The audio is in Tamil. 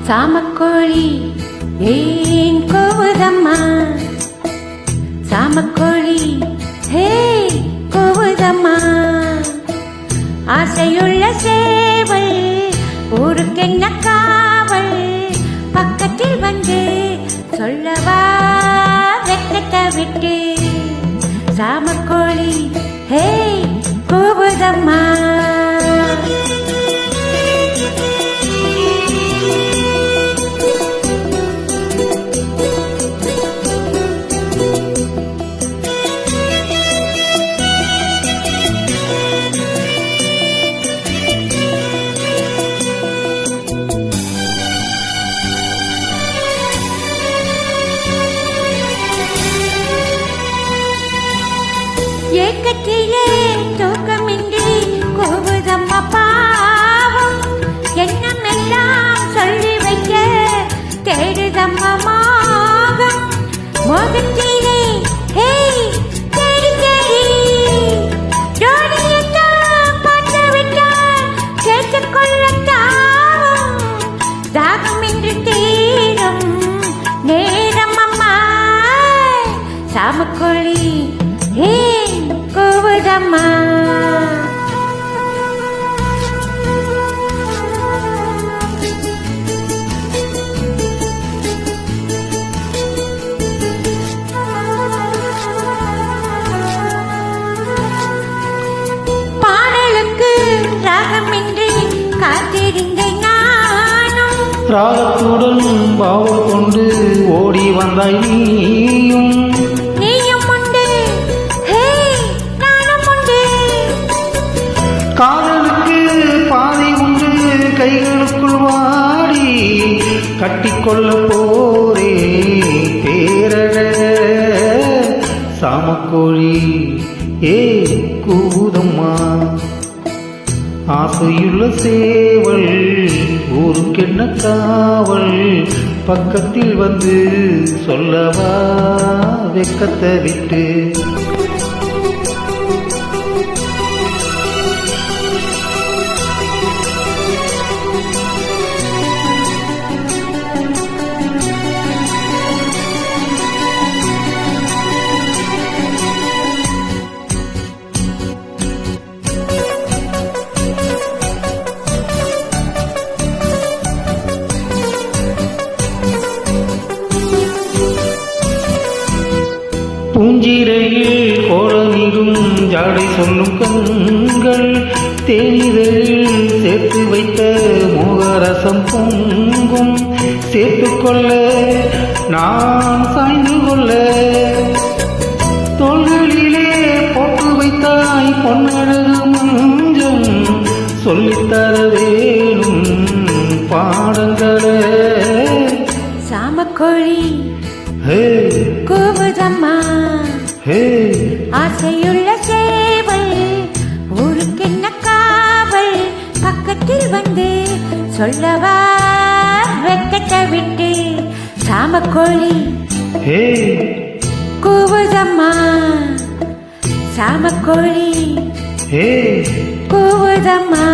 சாமக்கோழி ஏன் கோவுதம்மா, சாமக்கோழி ஹே கோவுதம்மா. ஆசையுள்ள சேவல் ஊருக்கென்ன காவல், பக்கத்தில் வந்து சொல்லவா வெக்கத்தை விட்டு. சாமக்கோழி ஹே கோவுதம்மா. ஏக்கத்திலே தூக்கமின்றி கோவுதம்மா பாவம், எண்ணமெல்லாம் சொல்லி வைக்க தேடுதம்மா மோகம். மோகத்திலே ஹே தேடி தேடி ஜோடியத்தான் பார்த்து விட்டால் கேட்டுக்கொள்ள தாவும், தாகமின்றி தீரும் நேரம் அம்மா. சாமக்கோழி ஹே கோவுதம்மா. பாடலுக்கு ராகமின்றி காத்திருந்தேன் நானும், ராகத்துடன் பாவம் கொண்டு ஓடி வந்தாய் நீயும். காதலுக்கு பாதி உண்டு கைகளுக்குள் வாடி, கட்டிக்கொள்ள போரே பேரழ. சாமக்கோழி ஏ கூவுதம்மா, ஆசையுள்ள சேவல் ஊருக்கென்ன காவல், பக்கத்தில் வந்து சொல்லவா வெக்கத்தை விட்டு. பூஞ்சிரையில் கோலமிடும் ஜாடை சொல்லும் கண்கள், தேனிதழில் சேர்த்து வைத்த மோகரசம் பொங்கும். சேர்த்துக்கொள்ள நான் சாய்ந்து கொள்ள, தோள்களிலே போட்டு வைத்தாய் பொன்னழகு மஞ்சம். சொல்லித்தர வேணும் பாடங்களே. சாமக்கோழி ஹே கோவுதம்மா, ஹே ஆசையுள்ள சேவல் ஊருக்கென்ன காவல், பக்கத்தில் வந்து சொல்லவா வெக்கத்தை விட்டு. சாமக்கோழி ஹே கோவுதம்மா, சாமக்கோழி ஹே கோவுதம்மா.